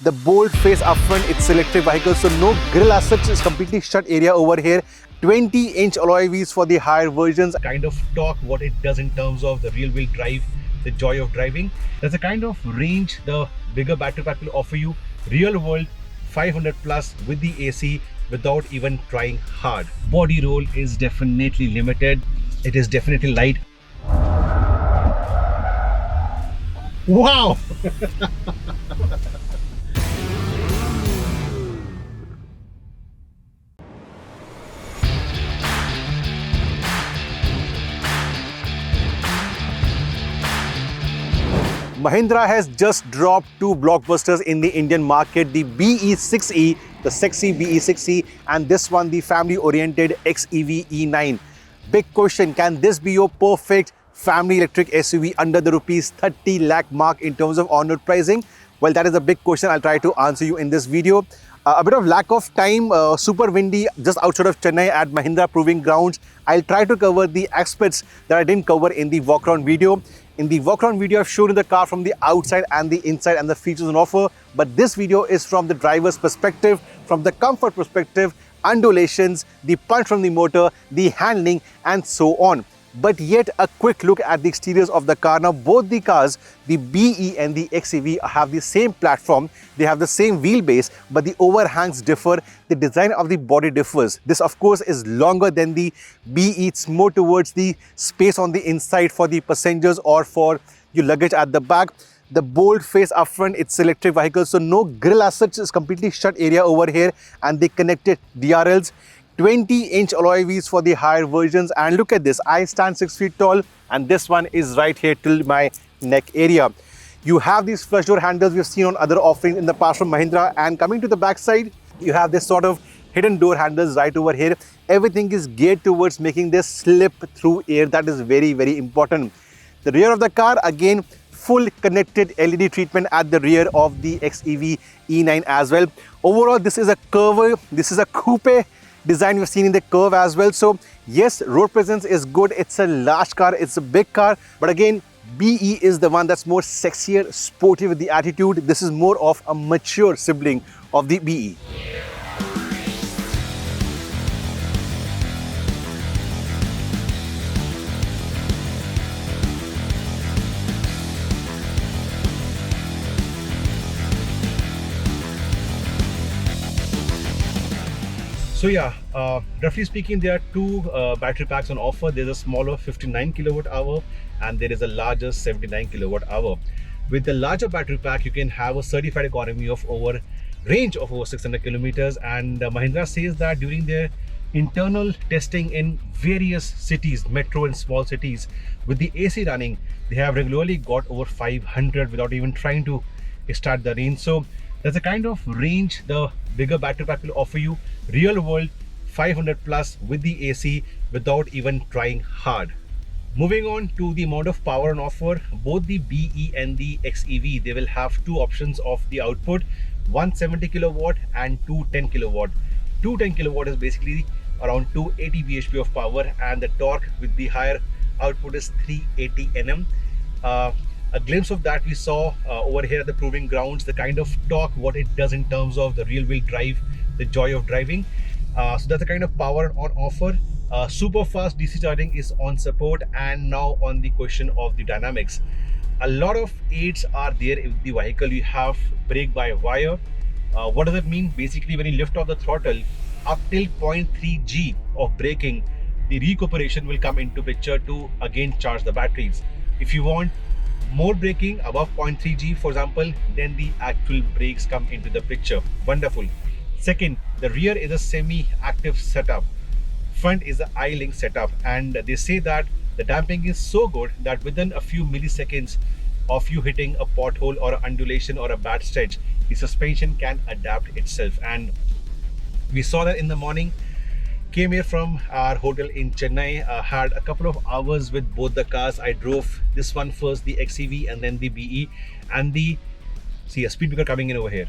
The bold face up front, it's electric vehicle, so no grille as such, is completely shut area over here. 20-inch alloy wheels for the higher versions. Kind of talk what it does in terms of the real wheel drive, the joy of driving. There's a kind of range the bigger battery pack will offer you. Real world 500 plus with the AC without even trying hard. Body roll is definitely limited. It is definitely light. Wow! Mahindra has just dropped two blockbusters in the Indian market, the BE6E, the sexy BE6E, and this one, the family-oriented XEV E9. Big question, can this be your perfect family electric SUV under the rupees 30 lakh mark in terms of on-road pricing? Well, that is a big question. I'll try to answer you in this video. A bit of lack of time, super windy just outside of Chennai at Mahindra Proving Grounds. I'll try to cover the aspects that I didn't cover in the walk-around video. In the walk-around video, I've shown you the car from the outside and the inside and the features on offer. But this video is from the driver's perspective, from the comfort perspective, undulations, the punch from the motor, the handling, and so on. But yet a quick look at the exteriors of the car. Now both the cars, the BE and the XEV, have the same platform, they have the same wheelbase, but the overhangs differ, the design of the body differs. This of course is longer than the BE, it's more towards the space on the inside for the passengers or for your luggage at the back. The bold face up front, it's electric vehicle, so no grille as such, is completely shut area over here, and the connected DRLs. 20-inch alloy wheels for the higher versions, and look at this, I stand 6 feet tall and this one is right here till my neck area. You have these flush door handles we've seen on other offerings in the past from Mahindra, and coming to the back side, you have this sort of hidden door handles right over here. Everything is geared towards making this slip through air. That is very, very important. The rear of the car, again, full connected LED treatment at the rear of the XEV E9 as well. Overall, this is a curve, this is a coupe design we've seen in the curve as well. So yes, road presence is good. It's a large car, it's a big car, but again, BE is the one that's more sexier, sporty with the attitude. This is more of a mature sibling of the BE. So yeah, roughly speaking, there are two battery packs on offer. There's a smaller 59 kilowatt hour and there is a larger 79 kilowatt hour. With the larger battery pack, you can have a certified economy of range of over 600 kilometers. And Mahindra says that during their internal testing in various cities, metro and small cities, with the AC running, they have regularly got over 500 without even trying to start the range. So there's a kind of range the bigger battery pack will offer you. Real world 500 plus with the AC without even trying hard. Moving on to the amount of power on offer, both the BE and the XEV, they will have two options of the output, 170 kilowatt and 210 kilowatt. 210 kilowatt is basically around 280 bhp of power, and the torque with the higher output is 380 Nm. A glimpse of that we saw over here at the Proving Grounds, the kind of torque, what it does in terms of the real wheel drive, the joy of driving. So that's the kind of power on offer. Super fast DC charging is on support, and now on the question of the dynamics. A lot of aids are there in the vehicle. You have brake by wire. What does it mean? Basically, when you lift off the throttle, up till 0.3 G of braking, the recuperation will come into picture to again charge the batteries. If you want more braking above 0.3 G, for example, then the actual brakes come into the picture. Wonderful. Second, the rear is a semi-active setup. Front is the I-link setup, and they say that the damping is so good that within a few milliseconds of you hitting a pothole or an undulation or a bad stretch, the suspension can adapt itself. And we saw that in the morning. Came here from our hotel in Chennai, had a couple of hours with both the cars. I drove this one first, the XEV, and then the BE, and see a speed breaker coming in over here.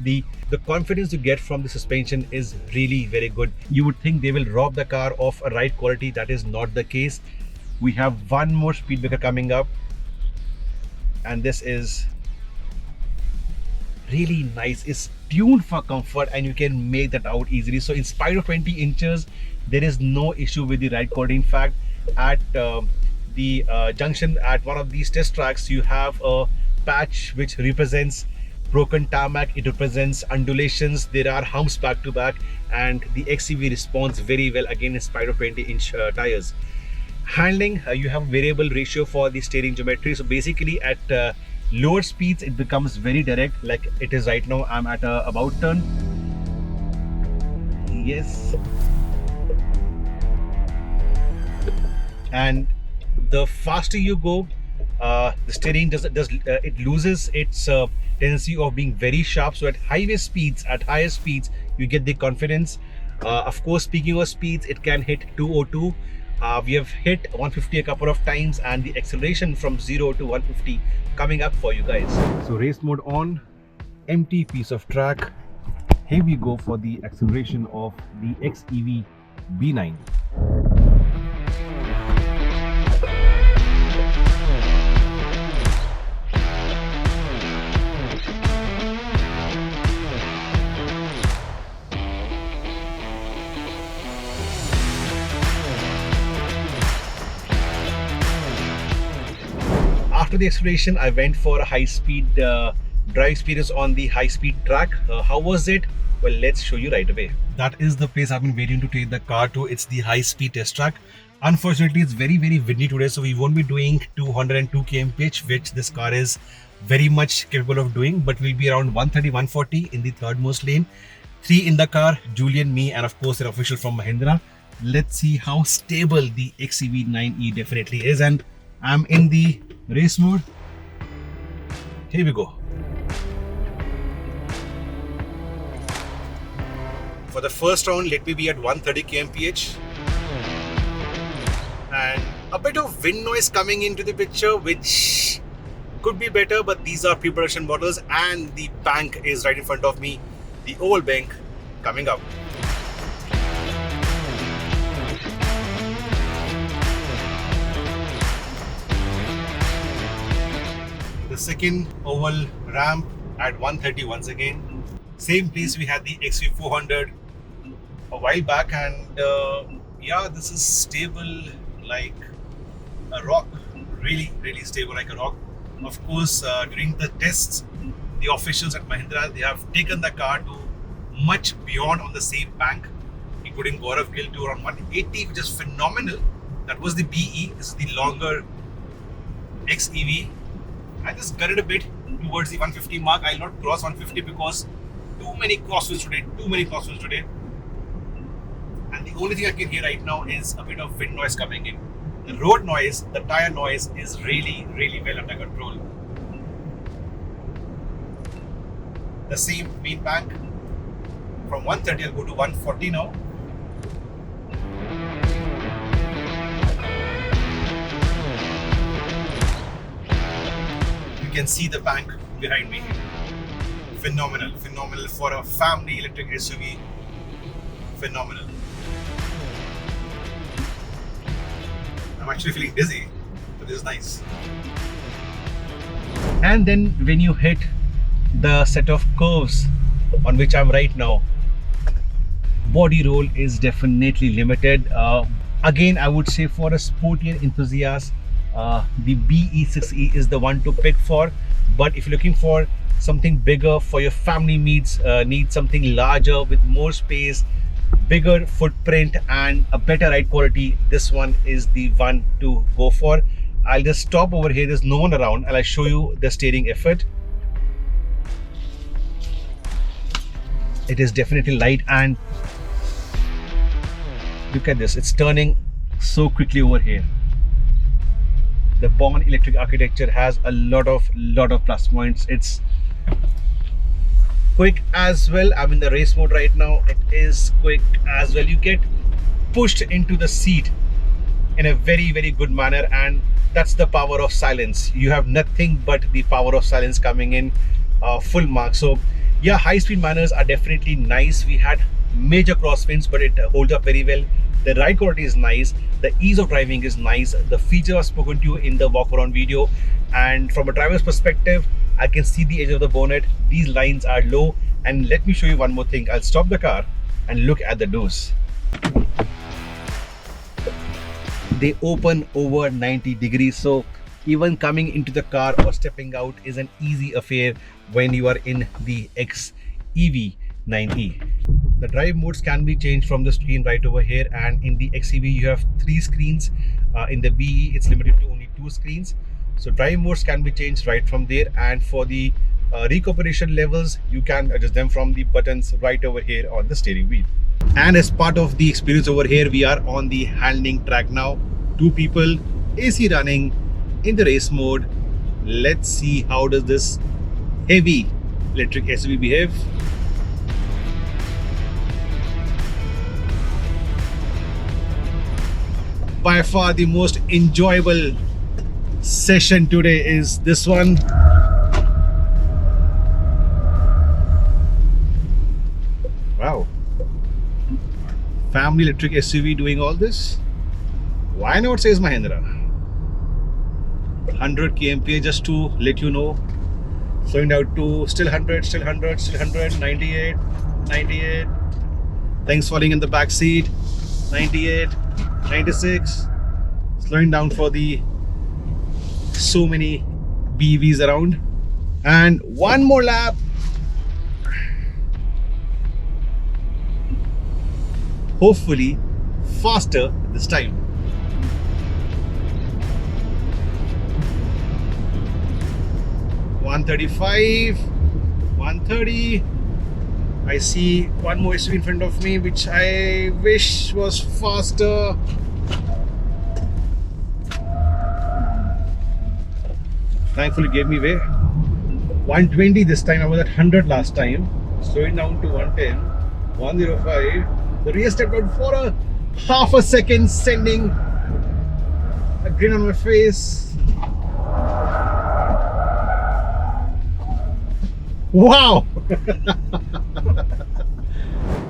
The confidence you get from the suspension is really very good. You would think they will rob the car of a ride quality. That is not the case. We have one more speed breaker coming up, and this is really nice. It's tuned for comfort and you can make that out easily. So in spite of 20 inches, there is no issue with the ride quality. In fact, at the junction at one of these test tracks, you have a patch which represents broken tarmac. It represents undulations. There are humps back to back, and the XEV responds very well again in spite of 20-inch tires. Handling, you have variable ratio for the steering geometry. So basically at lower speeds it becomes very direct, like it is right now. I'm at a about turn. Yes. And the faster you go, the steering it loses its tendency of being very sharp. So at higher speeds, you get the confidence. Of course, speaking of speeds, it can hit 202. We have hit 150 a couple of times, and the acceleration from 0 to 150 coming up for you guys. So race mode on, empty piece of track. Here we go for the acceleration of the XEV B9. After the acceleration, I went for a high-speed drive experience on the high-speed track. How was it? Well, let's show you right away. That is the place I've been waiting to take the car to. It's the high-speed test track. Unfortunately, it's very windy today, so we won't be doing 202 kmph, which this car is very much capable of doing, but we'll be around 130, 140 in the third most lane. 3 in the car, Julian, me, and of course an official from Mahindra. Let's see how stable the XEV 9e definitely is, and I'm in the race mode. Here we go. For the first round, let me be at 130 kmph. And a bit of wind noise coming into the picture, which could be better, but these are pre-production models, and the bank is right in front of me. The oval bank coming up. The second oval ramp at 130 once again. Same place we had the XV 400 a while back, and yeah, this is stable like a rock. Really stable like a rock. Of course, during the tests, the officials at Mahindra, they have taken the car to much beyond on the same bank, including Gaurav Gill to around 180, which is phenomenal. That was the BE. This is the longer XEV. I just got it a bit towards the 150 mark. I'll not cross 150 because too many crosswinds today. And the only thing I can hear right now is a bit of wind noise coming in. The road noise, the tire noise is really well under control. The same main bank. From 130 I'll go to 140 now. You can see the bank behind me. Phenomenal for a family electric SUV. Phenomenal. I'm actually feeling dizzy, but this is nice. And then when you hit the set of curves on which I'm right now, body roll is definitely limited. Again, I would say for a sportier enthusiast, the BE6E is the one to pick for. But if you're looking for something bigger for your family needs, need something larger with more space, bigger footprint and a better ride quality, this one is the one to go for. I'll just stop over here. There's no one around, and I'll show you the steering effort. It is definitely light, and look at this, it's turning so quickly over here. The Born Electric architecture has a lot of plus points. It's quick as well. I'm in the race mode right now. It is quick as well. You get pushed into the seat in a very good manner, and that's the power of silence. You have nothing but the power of silence coming in full mark. So yeah, high speed manners are definitely nice. We had major crosswinds, but it holds up very well. The ride quality is nice, the ease of driving is nice, the features are spoken to you in the walk around video, and from a driver's perspective, I can see the edge of the bonnet. These lines are low, and let me show you one more thing. I'll stop the car and look at the doors. They open over 90 degrees, so even coming into the car or stepping out is an easy affair when you are in the XEV 9e. The drive modes can be changed from the screen right over here, and in the XEV you have 3 screens. In the BE it's limited to only 2 screens. So drive modes can be changed right from there, and for the recuperation levels you can adjust them from the buttons right over here on the steering wheel. And as part of the experience over here, we are on the handling track now. 2 people, AC running in the race mode. Let's see how does this heavy electric SUV behave. By far the most enjoyable session today is this one. Wow. Family electric SUV doing all this? Why not, says Mahindra. 100 kmph just to let you know. Slowing down to still 100, still 100, still 100, 98, 98. Things falling in the back seat. 98, 96. Slowing down for the so many BEVs around. And one more lap. Hopefully faster this time. 135, 130. I see one more SUV in front of me, which I wish was faster. Thankfully gave me way. 120 this time. I was at 100 last time. Slowing down to 110, 105. The rear stepped out for a half a second, sending a grin on my face. Wow!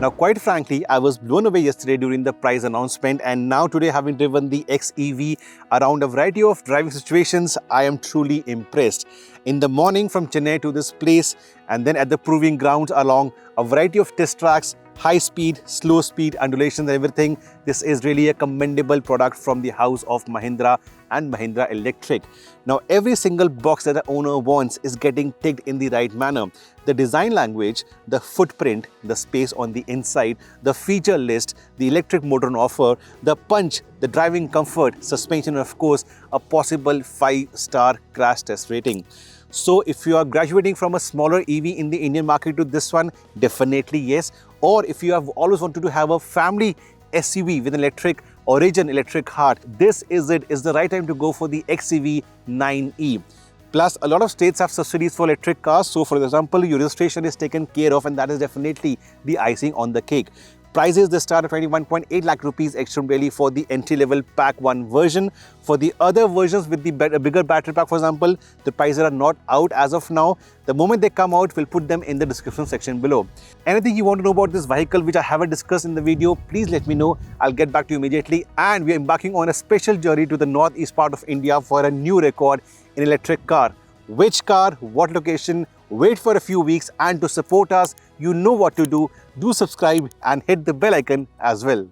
Now, quite frankly, I was blown away yesterday during the price announcement, and now today, having driven the XEV around a variety of driving situations, I am truly impressed. In the morning from Chennai to this place, and then at the proving grounds along a variety of test tracks, high speed, slow speed, undulations and everything, this is really a commendable product from the house of Mahindra and Mahindra Electric. Now, every single box that the owner wants is getting ticked in the right manner. The design language, the footprint, the space on the inside, the feature list, the electric motor on offer, the punch, the driving comfort, suspension, and of course, a possible 5-star crash test rating. So if you are graduating from a smaller EV in the Indian market to this one, definitely yes. Or if you have always wanted to have a family SUV with an electric origin, electric heart, this is it. It's the right time to go for the XEV 9e. Plus, a lot of states have subsidies for electric cars. So for example, your registration is taken care of, and that is definitely the icing on the cake. Prices, they start at 21.8 lakh rupees extreme daily for the entry-level Pack 1 version. For the other versions with the bigger battery pack, for example, the prices are not out as of now. The moment they come out, we'll put them in the description section below. Anything you want to know about this vehicle which I haven't discussed in the video, please let me know. I'll get back to you immediately. And we're embarking on a special journey to the northeast part of India for a new record in electric car. Which car, what location? Wait for a few weeks, and to support us, you know what to do. Do subscribe and hit the bell icon as well.